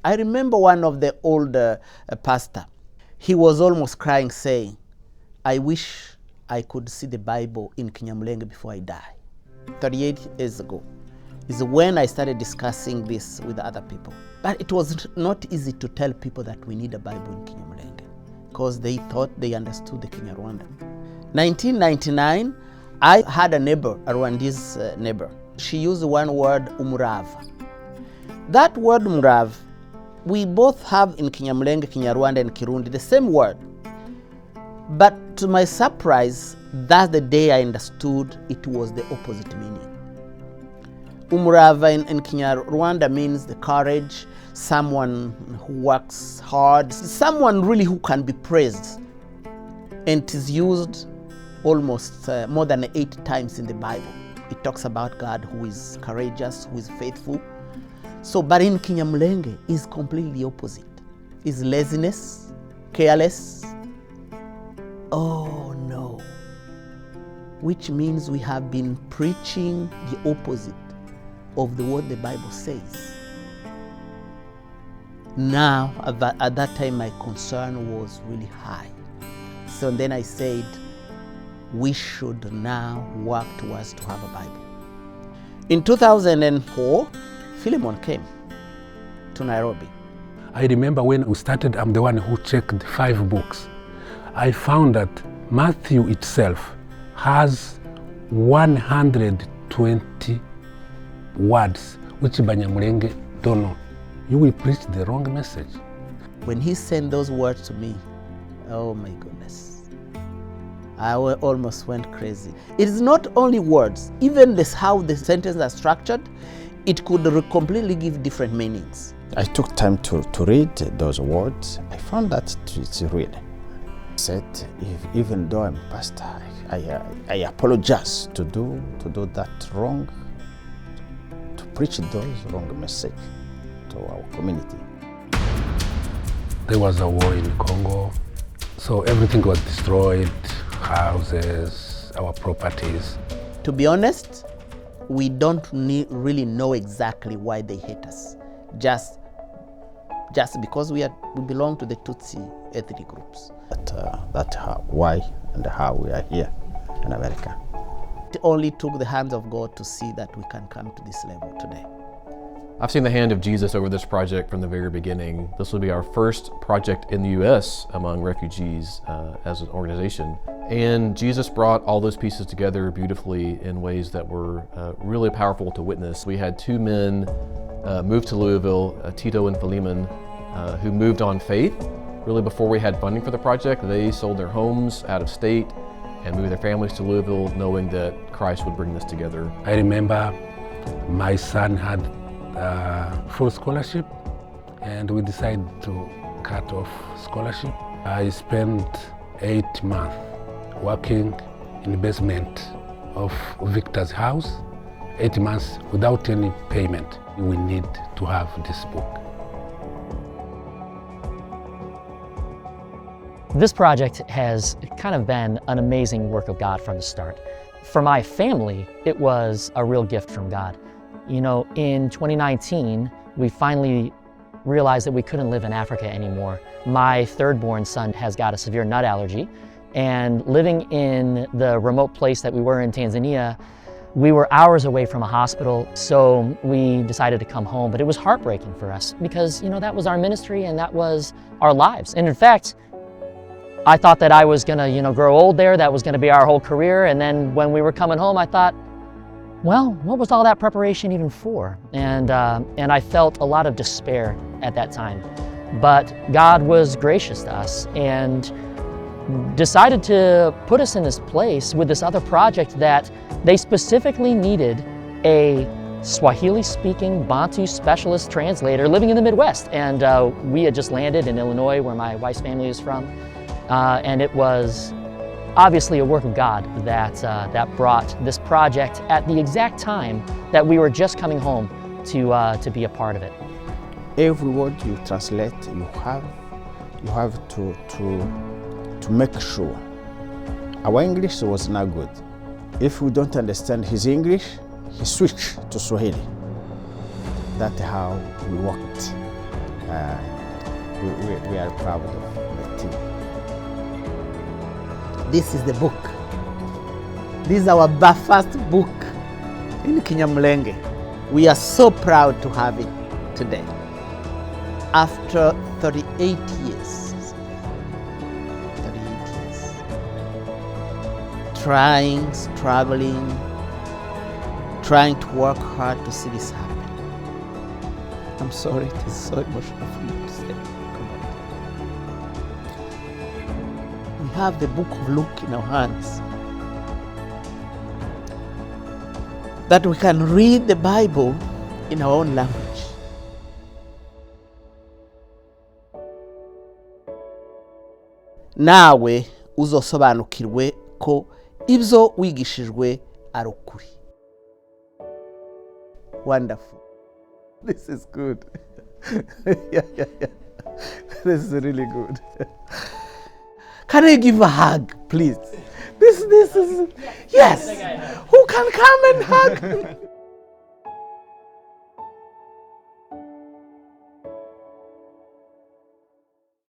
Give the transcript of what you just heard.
I remember one of the old pastor. He was almost crying, saying, I wish I could see the Bible in Kinyamulenge before I die. 38 years ago is when I started discussing this with other people. But it was not easy to tell people that we need a Bible in Kinyamulenge because they thought they understood the Kinyarwanda. 1999, I had a neighbor, a Rwandese neighbor. She used one word, umurava. That word umurava, we both have in Kinyamulenge, Kinyarwanda, and Kirundi the same word. But to my surprise, that's the day I understood it was the opposite meaning. Umurava in Kinyarwanda means the courage, someone who works hard, someone really who can be praised. And it is used almost more than 8 times in the Bible. It talks about God who is courageous, who is faithful. So, but in Kinyamulenge is completely opposite. Is laziness, careless. Oh no. Which means we have been preaching the opposite of what the Bible says. Now, at that time, my concern was really high. So then I said, we should now work towards to have a Bible. In 2004, Philemon came to Nairobi. I remember when we started, I'm the one who checked 5 books. I found that Matthew itself has 120 words which Banyamulenge don't know. You will preach the wrong message. When he sent those words to me, oh my goodness, I almost went crazy. It is not only words, even this how the sentences are structured, it could completely give different meanings. I took time to read those words. I found that it's real. I said, even though I'm a pastor, I apologize to do that wrong, to preach those wrong message to our community. There was a war in Congo, so everything was destroyed, houses, our properties. To be honest, we don't really know exactly why they hate us. Just because we belong to the Tutsi ethnic groups. That's why and how we are here in America. It only took the hands of God to see that we can come to this level today. I've seen the hand of Jesus over this project from the very beginning. This will be our first project in the U.S. among refugees as an organization. And Jesus brought all those pieces together beautifully in ways that were really powerful to witness. We had 2 men move to Louisville, Tito and Philemon, who moved on faith. Really before we had funding for the project, they sold their homes out of state and moved their families to Louisville knowing that Christ would bring this together. I remember my son had full scholarship and we decided to cut off scholarship. I spent 8 months working in the basement of Victor's house, 8 months without any payment. We need to have this book. This project has kind of been an amazing work of God from the start. For my family, it was a real gift from God. You know, in 2019, we finally realized that we couldn't live in Africa anymore. My 3rd-born son has got a severe nut allergy, and living in the remote place that we were in Tanzania, we were hours away from a hospital, so we decided to come home. But it was heartbreaking for us because, you know, that was our ministry and that was our lives. And in fact, I thought that I was gonna, grow old there, that was gonna be our whole career. And then when we were coming home, I thought, well, what was all that preparation even for? And I felt a lot of despair at that time. But God was gracious to us and decided to put us in this place with this other project that they specifically needed a Swahili-speaking Bantu specialist translator living in the Midwest. And we had just landed in Illinois, where my wife's family is from. And it was obviously a work of God that brought this project at the exact time that we were just coming home to be a part of it. Every word you translate, you have to make sure. Our English was not good. If we don't understand his English, he switched to Swahili. That's how we worked. we are proud of the team. This is the book. This is our first book in Kinyamulenge. We are so proud to have it today. After 38 years, 38 years, trying, struggling, trying to work hard to see this happen. I'm sorry, it is so emotional for me to say. We have the book of Luke in our hands, that we can read the Bible in our own language. Nawe uzosobanukirwe ko ibyo wigishijwe ari ukuri. Wonderful. This is good. yeah. This is really good. Can I give a hug, please? This is, yes. Who can come and hug?